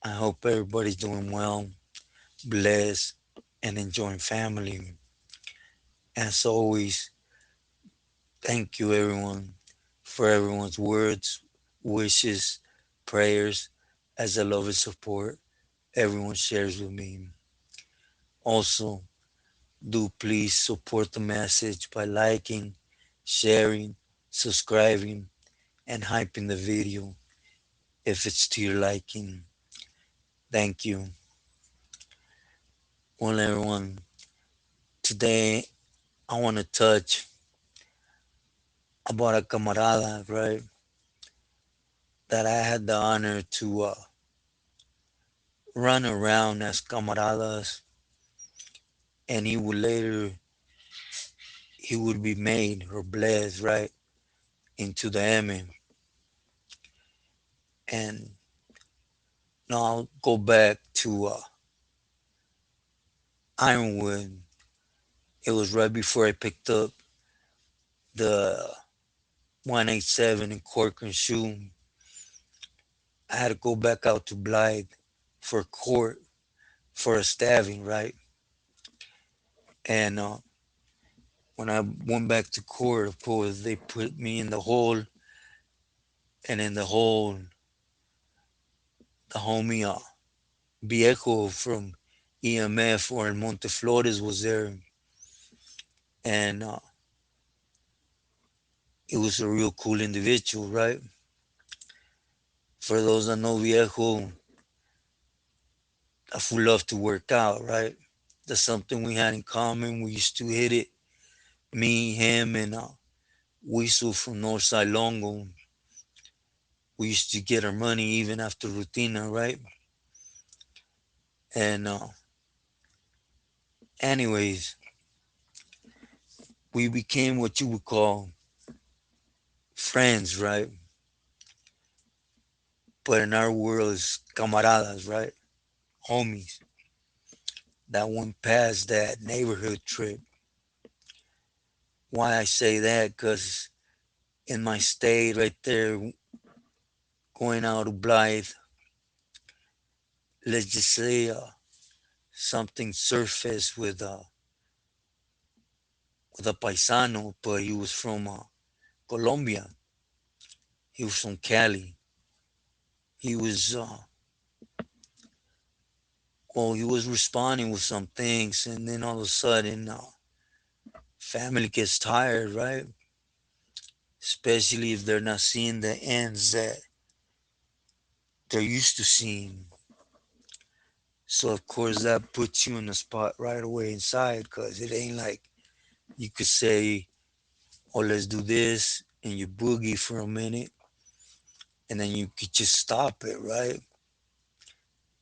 I hope everybody's doing well, blessed, and enjoying family. As always, thank you everyone for everyone's words, wishes, prayers, as the love and support everyone shares with me. Also, do please support the message by liking, sharing, subscribing, and hyping the video if it's to your liking. Thank you. Well, everyone, today I want to touch about a camarada, right? That I had the honor to run around as camaradas, and he would be made or blessed, right, into the EME. And now I'll go back to Ironwood. It was right before I picked up the 187 in Cork and Shoe. I had to go back out to Blythe for court for a stabbing, right? And when I went back to court, of course, they put me in the hole, and in the hole, the homie Viejo from EMF or in Monte Flores was there, and he was a real cool individual, right? For those that know Viejo, I full love to work out, right? That's something we had in common. We used to hit it, me, him, and Weasel from Northside Longo. We used to get our money even after Rutina, right? And anyways, we became what you would call friends, right? But in our world, it's camaradas, right? Homies that went past that neighborhood trip. Why I say that? Because in my state right there, going out to Blythe, let's just say something surfaced with a paisano, but he was from Colombia. He was from Cali. He was he was responding with some things, and then all of a sudden, family gets tired, right? Especially if they're not seeing the ends that they're used to seeing. So of course that puts you in the spot right away inside, because it ain't like you could say, "Oh, let's do this," and you boogie for a minute, and then you could just stop it, right?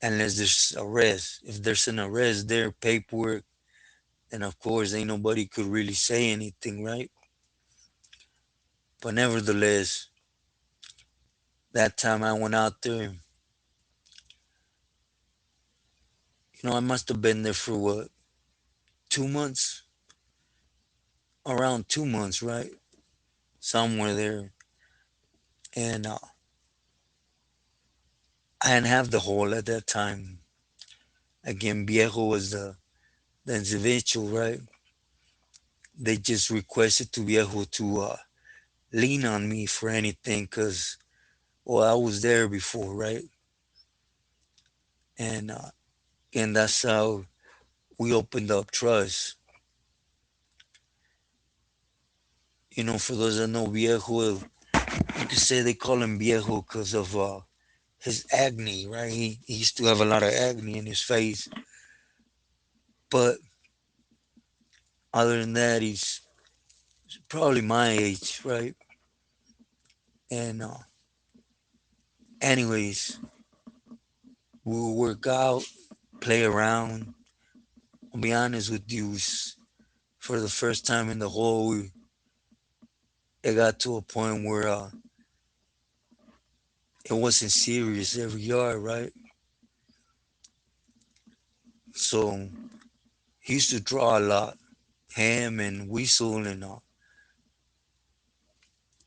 Unless there's arrest. If there's an arrest there, paperwork, then of course ain't nobody could really say anything, right? But nevertheless, that time I went out there, I must have been there for what, 2 months? Around 2 months, right? Somewhere there. And I didn't have the hole at that time. Again, Viejo was the individual, right? They just requested to Viejo to lean on me for anything, because, well, I was there before, right? And that's how we opened up trust. For those that know Viejo, you could say they call him Viejo because of his acne, right? He used to have a lot of acne in his face. But other than that, he's probably my age, right? And anyways, we'll work out, play around. I'll be honest with you, for the first time in the hole, it got to a point where it wasn't serious every yard, right? So he used to draw a lot, him and Weasel, and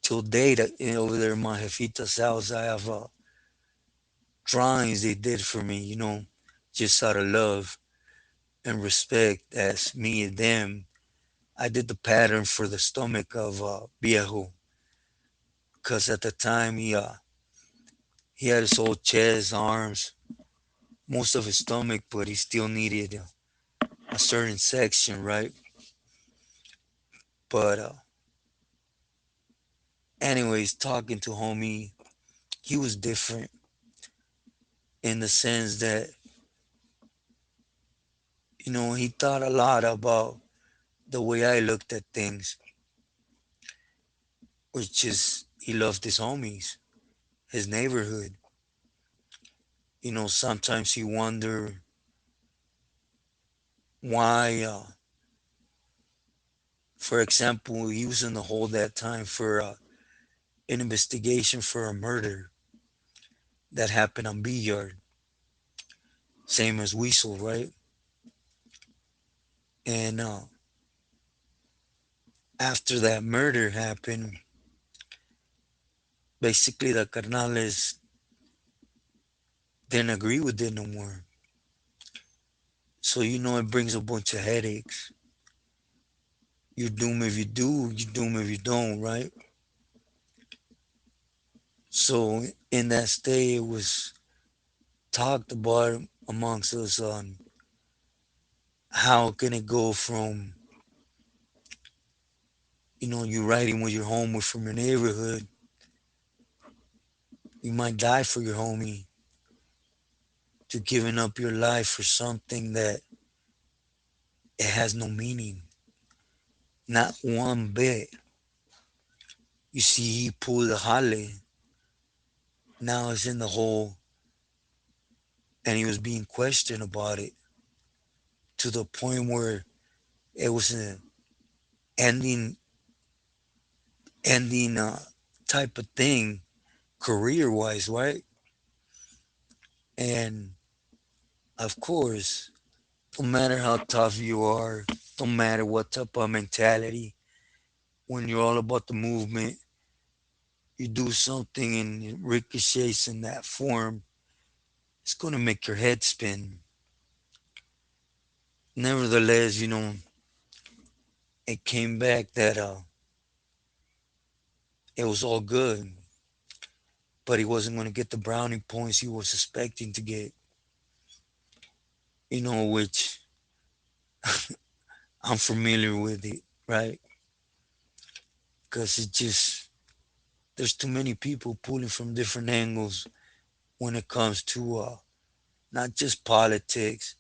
till date, over there in my jefita's house, I have drawings they did for me, just out of love and respect as me and them. I did the pattern for the stomach of Viejo because at the time he had his whole chest, arms, most of his stomach, but he still needed a certain section, right? But anyways, talking to homie, he was different in the sense that he thought a lot about the way I looked at things, which is he loved his homies, his neighborhood. Sometimes he wondered why, for example, he was in the hole that time for an investigation for a murder that happened on B Yard, same as Weasel, right? And after that murder happened, basically the carnales didn't agree with it no more. So it brings a bunch of headaches. You doom if you do, you doom if you don't, right? So in that state, it was talked about amongst us on how can it go from you riding with your homie from your neighborhood, you might die for your homie, to giving up your life for something that it has no meaning, not one bit. You see, he pulled a Hale. Now it's in the hole, and he was being questioned about it to the point where it was an ending, ending type of thing, career wise, right? And of course, no matter how tough you are, no matter what type of mentality, when you're all about the movement, you do something and it ricochets in that form, it's going to make your head spin. Nevertheless, it came back that it was all good, but he wasn't going to get the brownie points he was expecting to get, which I'm familiar with it, right? Because it just, there's too many people pulling from different angles when it comes to not just politics,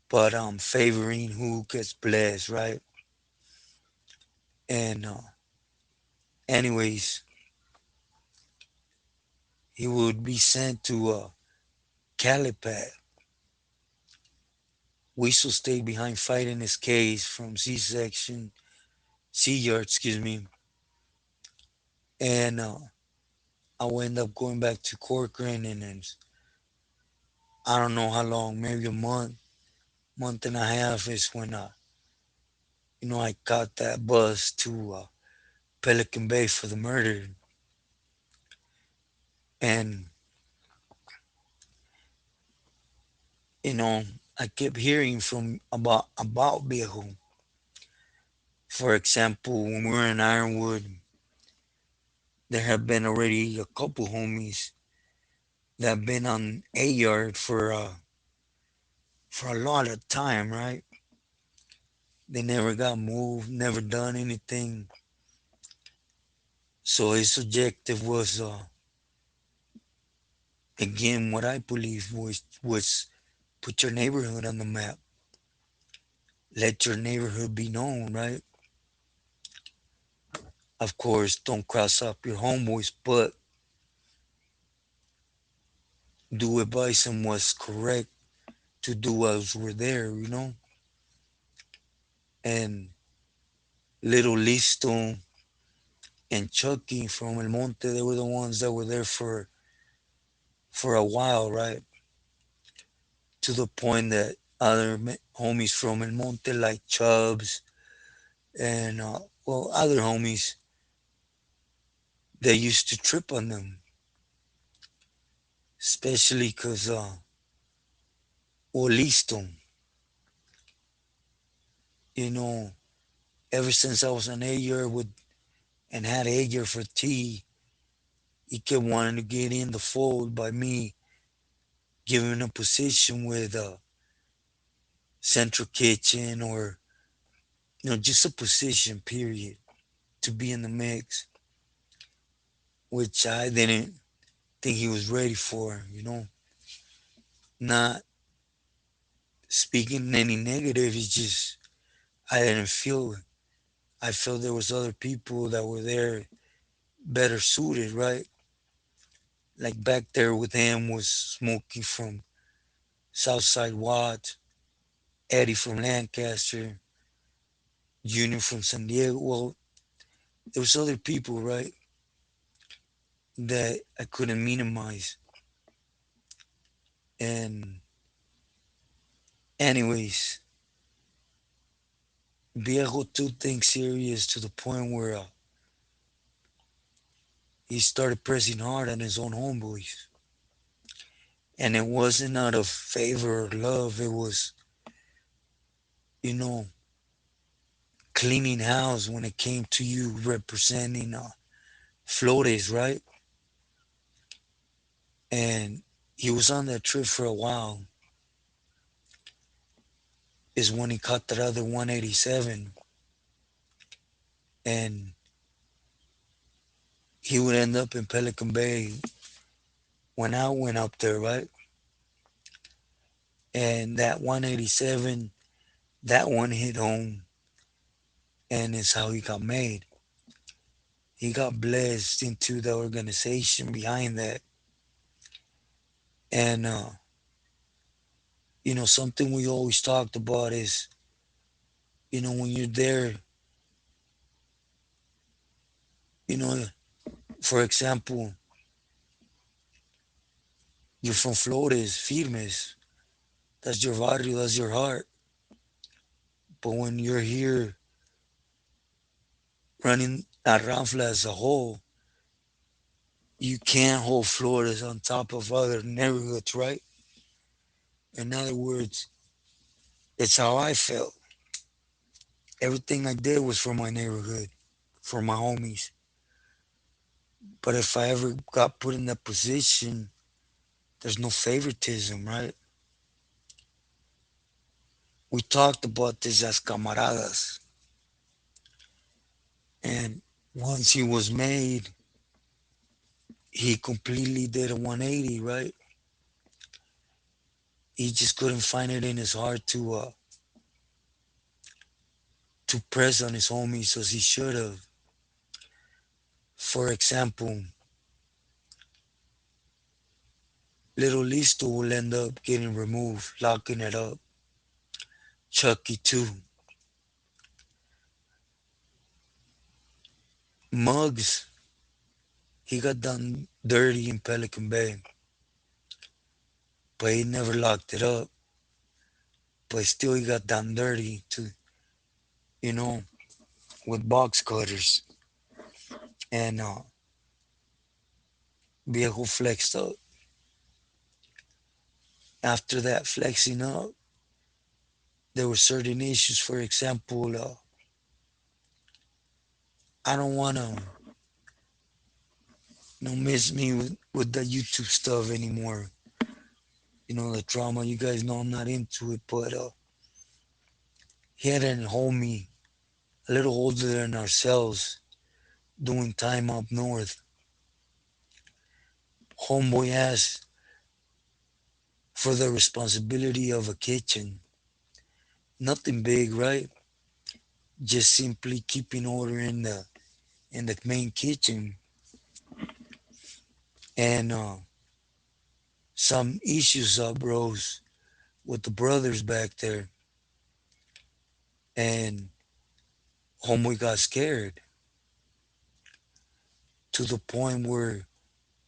but favoring who gets blessed, right? And anyways, he would be sent to Calipat. Weasel stayed behind fighting his case from C-section, C-yard, excuse me. And I would end up going back to Corcoran, and then I don't know how long, maybe a month, month and a half is when I caught that bus to Pelican Bay for the murder. And you know, I kept hearing from about Bejo. For example, when we were in Ironwood, there have been already a couple homies that have been on A Yard for a lot of time, right? They never got moved, never done anything. So his objective was, again, what I believe was put your neighborhood on the map, let your neighborhood be known, right? Of course, don't cross up your homeboys, but do advise them what's correct to do as we're there, And Little Listo and Chucky from El Monte, they were the ones that were there for a while, right? To the point that other homies from El Monte, like Chubbs and well, other homies, they used to trip on them. especially because, well, listo, you know, ever since I was an 8 year with and had 8 year for tea, he kept wanting to get in the fold by me giving a position with a central kitchen or just a position period to be in the mix, which I didn't think he was ready for. Not speaking any negative, it's just I didn't feel it. I felt there was other people that were there better suited, right? Like back there with him was Smokey from Southside Watts, Eddie from Lancaster, Junior from San Diego. Well, there was other people, right, that I couldn't minimize. And anyways, Viejo took things serious to the point where he started pressing hard on his own homeboys. And it wasn't out of favor or love. It was, you know, cleaning house when it came to you representing Flores, right? And he was on that trip for a while. Is when he caught that other 187, and he would end up in Pelican Bay when I went up there, right? And that 187, that one hit home, and it's how he got made. He got blessed into the organization behind that, and something we always talked about is, when you're there, you know, for example, you're from Flores, Firmes, that's your barrio, that's your heart. But when you're here running Aranfla as a whole, you can't hold Flores on top of other neighborhoods, right? In other words, it's how I felt. Everything I did was for my neighborhood, for my homies. But if I ever got put in that position, there's no favoritism, right? We talked about this as camaradas. And once he was made, he completely did a 180, right? He just couldn't find it in his heart to press on his homies as he should have. For example, Little Listo will end up getting removed, locking it up. Chucky too. Muggs, he got done dirty in Pelican Bay, but he never locked it up. But still, he got done dirty to, you know, with box cutters. And Viejo flexed up. After that flexing up, there were certain issues. For example, I don't want to, miss me with the YouTube stuff anymore. The drama. You guys know I'm not into it, but he had an homie a little older than ourselves doing time up north. Homeboy asked for the responsibility of a kitchen. Nothing big, right? Just simply keeping order in the main kitchen. And some issues uprose with the brothers back there. And homeboy got scared to the point where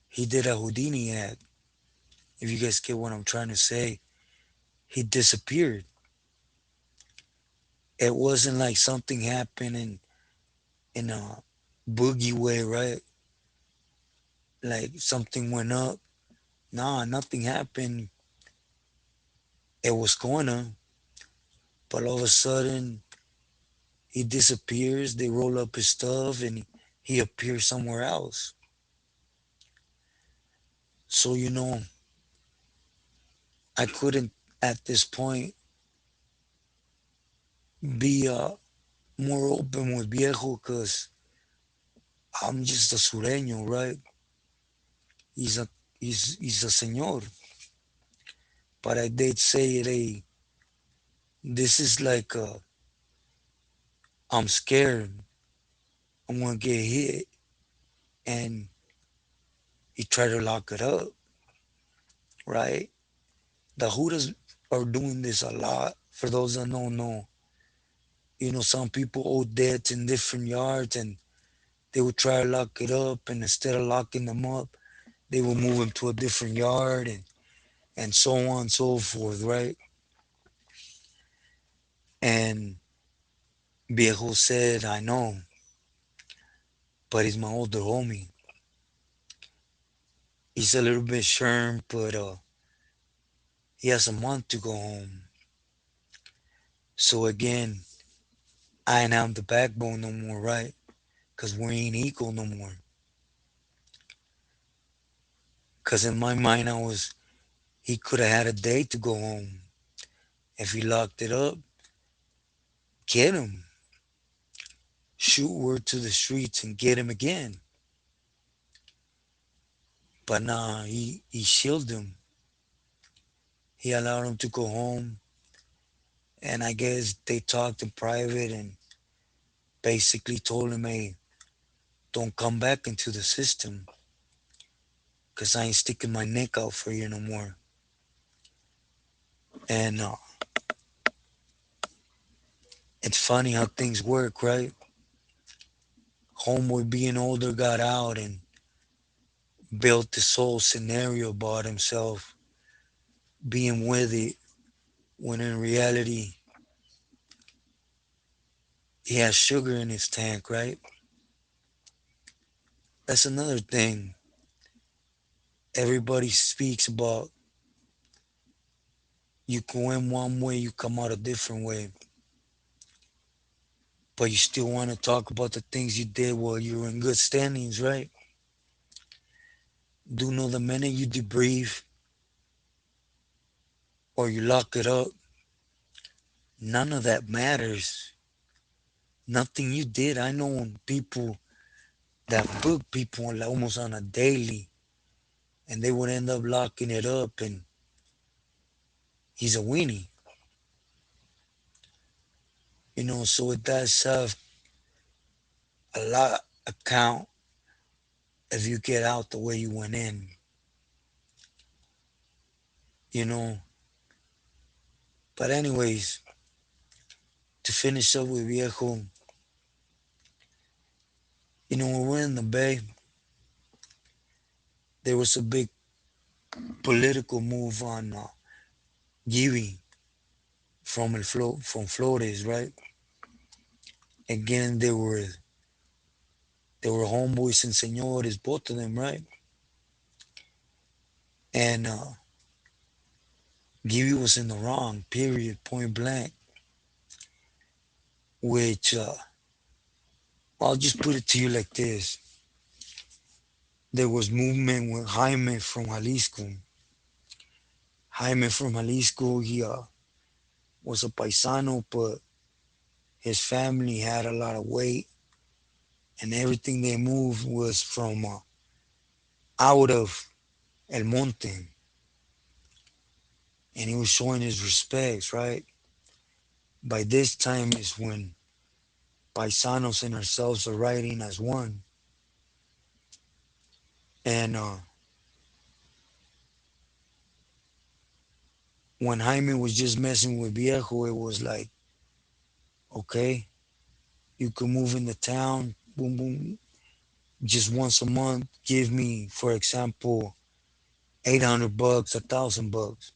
he did a Houdini act. If you guys get what I'm trying to say, he disappeared. It wasn't like something happened in a boogie way, right? Like something went up, Nah, nothing happened. It was gonna, but all of a sudden he disappears. They roll up his stuff and he appears somewhere else. So, I couldn't at this point be more open with Viejo because I'm just a sureño, right? He's a he's a señor. But I did say, hey, this is like I'm scared. I'm gonna get hit, and he tried to lock it up, right? The Hudas are doing this a lot. For those that don't know, some people owe debts in different yards, and they would try to lock it up, and instead of locking them up, they would move them to a different yard, and so on and so forth, right? And Viejo said, I know, but he's my older homie. He's a little bit sherm, but he has a month to go home. So again, I ain't have the backbone no more, right? Because we ain't equal no more. Because in my mind, he could have had a day to go home. If he locked it up, get him. Shoot word to the streets and get him again. But nah, he shielded him. He allowed him to go home. And I guess they talked in private and basically told him, hey, don't come back into the system because I ain't sticking my neck out for you no more. And it's funny how things work, right? Homeboy being older got out and built this whole scenario about himself being with it when in reality he has sugar in his tank, right? That's another thing. Everybody speaks about you go in one way, you come out a different way, but you still want to talk about the things you did while you were in good standings, right? Do know the minute you debrief or you lock it up, none of that matters. Nothing you did. I know people that book people almost on a daily, and they would end up locking it up, and he's a weenie, So it does have a lot account if you get out the way you went in, you know. But anyways, to finish up with Viejo, when we're in the Bay, there was a big political move on Giving from Flores, right? Again, they were homeboys and senores, both of them, right? And Giving was in the wrong, period, point blank. Which I'll just put it to you like this: there was movement with Jaime from Jalisco. Jaime from Jalisco, he was a paisano, but his family had a lot of weight, and everything they moved was from out of El Monte, and he was showing his respects, right? By this time is when paisanos and ourselves are riding as one, and when Jaime was just messing with Viejo, it was like, okay, you can move in the town, boom, boom, just once a month. Give me, for example, $800, $1,000,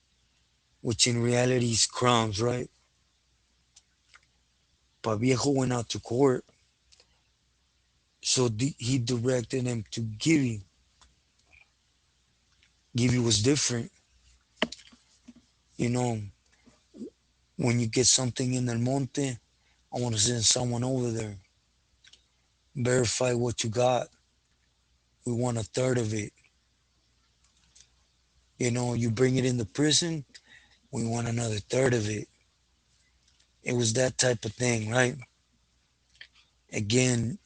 which in reality is crumbs, right? But Viejo went out to court, so he directed him to Giving, Gibby was different. You know, when you get something in El Monte, I want to send someone over there, verify what you got. We want a third of it. You know, you bring it into prison, we want another third of it. It was that type of thing, right? Again,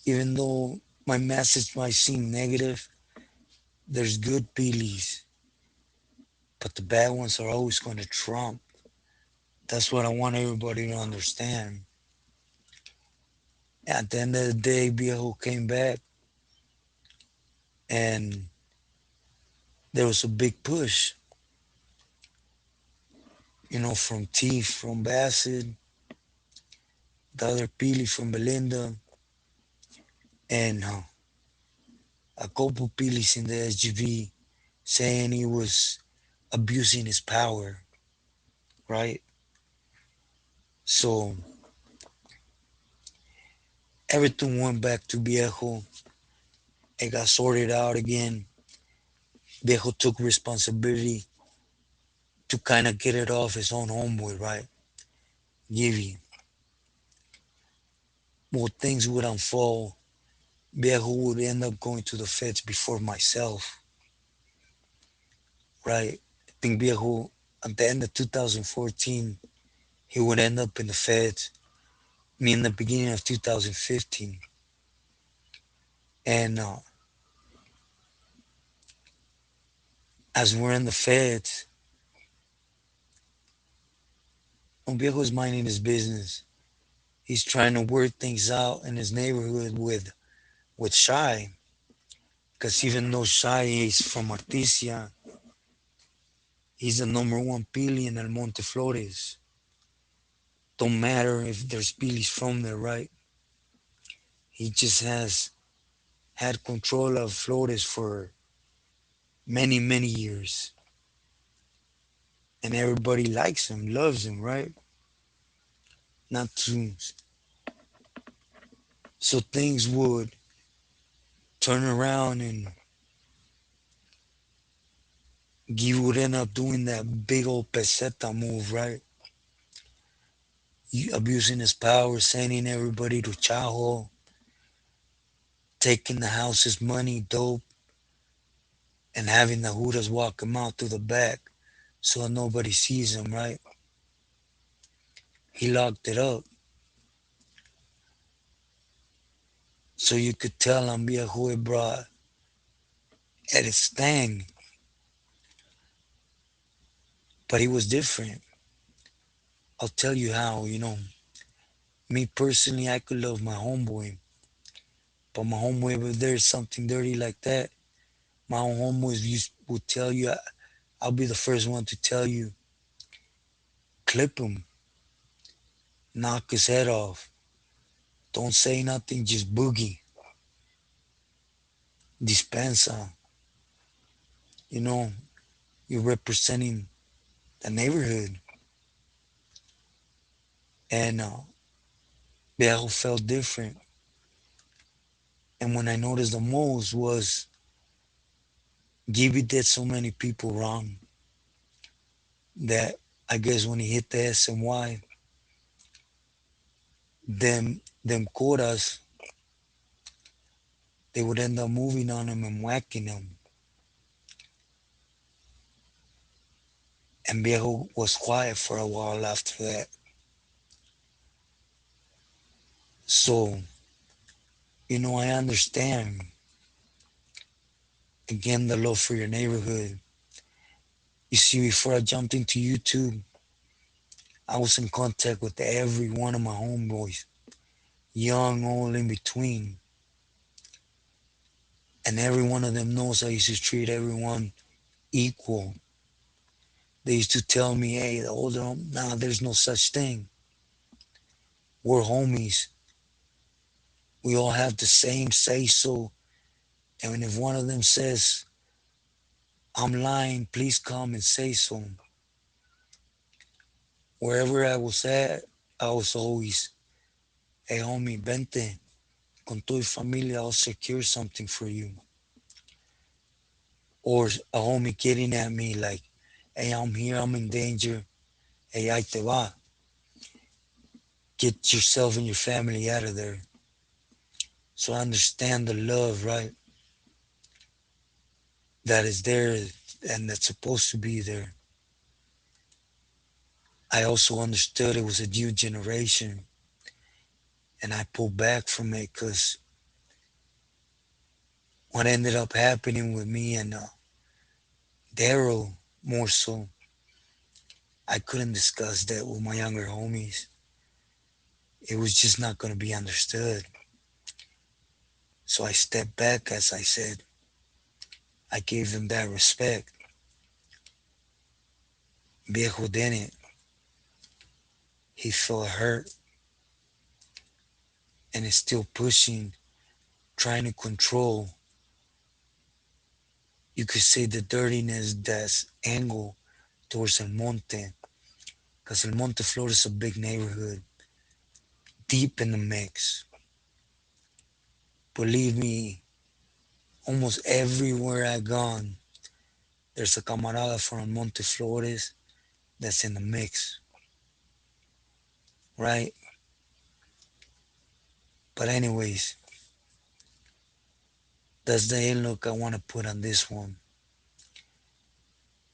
even though my message might seem negative, there's good peelies, but the bad ones are always going to trump. That's what I want everybody to understand. At the end of the day, Viejo came back and there was a big push, you know, from T, from Bassett, the other Peely from Belinda, and a couple Peelies in the SGV saying he was abusing his power, right? So everything went back to Viejo. It got sorted out again. Viejo took responsibility to kind of get it off his own homeboy, right? Giving. Well, things would unfold. Viejo would end up going to the feds before myself, right? I think Viejo, at the end of 2014, he would end up in the feds. Me in the beginning of 2015. And as we're in the feds, Viejo is minding his business. He's trying to work things out in his neighborhood with Shy. Because even though Shy is from Artesia, he's the number one Pili in El Monte Flores. Don't matter if there's Pilis from there, right? He just has had control of Flores for many, many years. And everybody likes him, loves him, right? Not to. So things would turn around and he would end up doing that big old peseta move, right? Abusing his power, sending everybody to Chajo, taking the house's money, dope, and having the Judas walk him out through the back so nobody sees him, right? He locked it up. So you could tell I'm Viejo brought at its thing, but he was different. I'll tell you how, you know. Me personally, I could love my homeboy, but my homeboy, if there's something dirty like that, my own homeboys would tell you, I'll be the first one to tell you, clip him, knock his head off. Don't say nothing, just boogie, dispensa. You know, you're representing the neighborhood. And Bejo felt different. And when I noticed the most was Gibby did so many people wrong that I guess when he hit the SNY, them quotas, they would end up moving on him and whacking him. And Viejo was quiet for a while after that. So, you know, I understand again the love for your neighborhood. You see, before I jumped into YouTube, I was in contact with every one of my homeboys, young, old, in between. And every one of them knows I used to treat everyone equal. They used to tell me, hey, the older, nah, there's no such thing. We're homies. We all have the same say so. And if one of them says, I'm lying, please come and say so. Wherever I was at, I was always, hey, homie, vente. Con tu familia, I'll secure something for you. or a homie getting at me like, hey, I'm here, I'm in danger. Hey, ahí te va. Get yourself and your family out of there. So I understand the love, right? That is there and that's supposed to be there. I also understood it was a new generation and I pulled back from it because what ended up happening with me and Daryl more so, I couldn't discuss that with my younger homies. It was just not going to be understood. So I stepped back, as I said. I gave them that respect. Viejo didn't. He felt hurt and is still pushing, trying to control. You could say the dirtiness that's angled towards El Monte, because El Monte, Florida is a big neighborhood, deep in the mix. Believe me, almost everywhere I gone, there's a camarada from El Monte, Flores that's in the mix, right? But anyways, that's the end look I want to put on this one.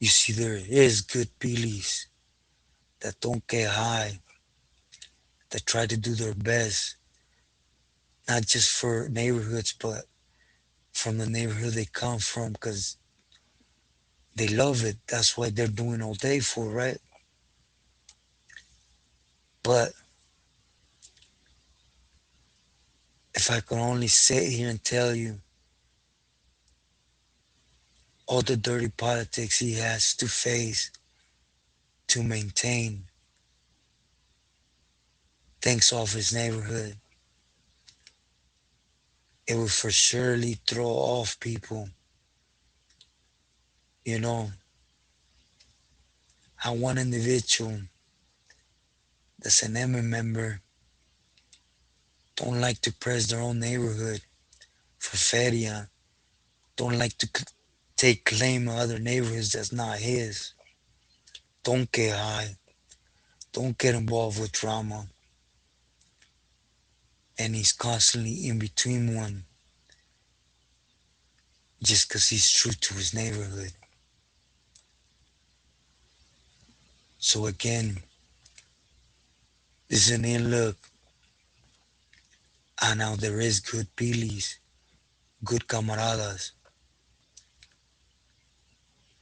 You see, there is good Pilis that don't get high, that try to do their best, not just for neighborhoods, but from the neighborhood they come from, because they love it. That's what they're doing all day for, right? But if I could only sit here and tell you all the dirty politics he has to face to maintain things off his neighborhood, it would for surely throw off people. You know, how one individual that's an EME member don't like to press their own neighborhood for feria, don't like to take claim of other neighborhoods that's not his, don't get high, don't get involved with drama, and he's constantly in between one just because he's true to his neighborhood. So again, this is an in look. And now there is good pilis, good camaradas,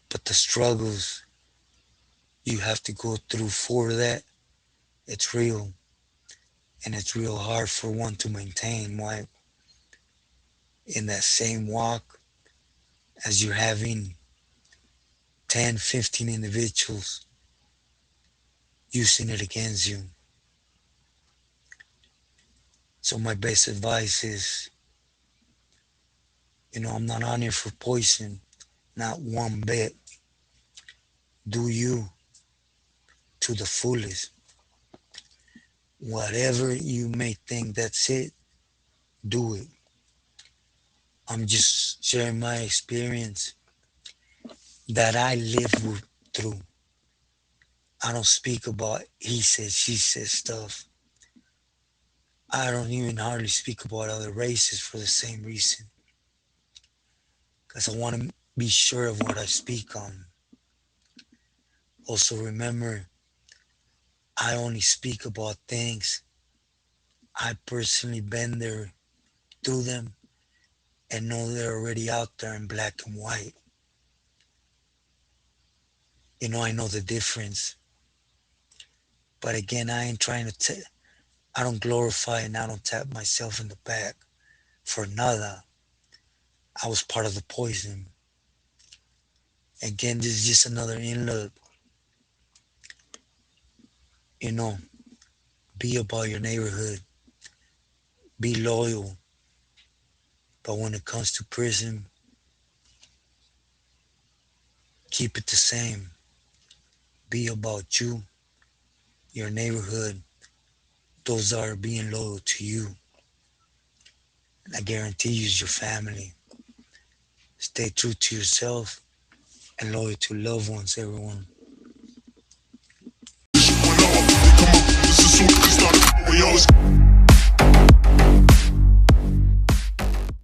but the struggles you have to go through for that, it's real. And it's real hard for one to maintain. Why? In that same walk, as you're having 10, 15 individuals using it against you. So my best advice is, I'm not on here for poison, not one bit. Do you to the fullest. Whatever you may think that's it, do it. I'm just sharing my experience that I lived through. I don't speak about he said, she said stuff. I don't even hardly speak about other races for the same reason. Because I want to be sure of what I speak on. Also, remember, I only speak about things I personally been there through them and know they're already out there in black and white. I know the difference. But again, I ain't trying to, I don't glorify and I don't tap myself in the back for nada. I was part of the poison. Again, this is just another in look. You know, be about your neighborhood, be loyal. But when it comes to prison, keep it the same. Be about you, your neighborhood, those that are being loyal to you. And I guarantee you, your family. Stay true to yourself and loyal to loved ones, everyone. This is so we started. We always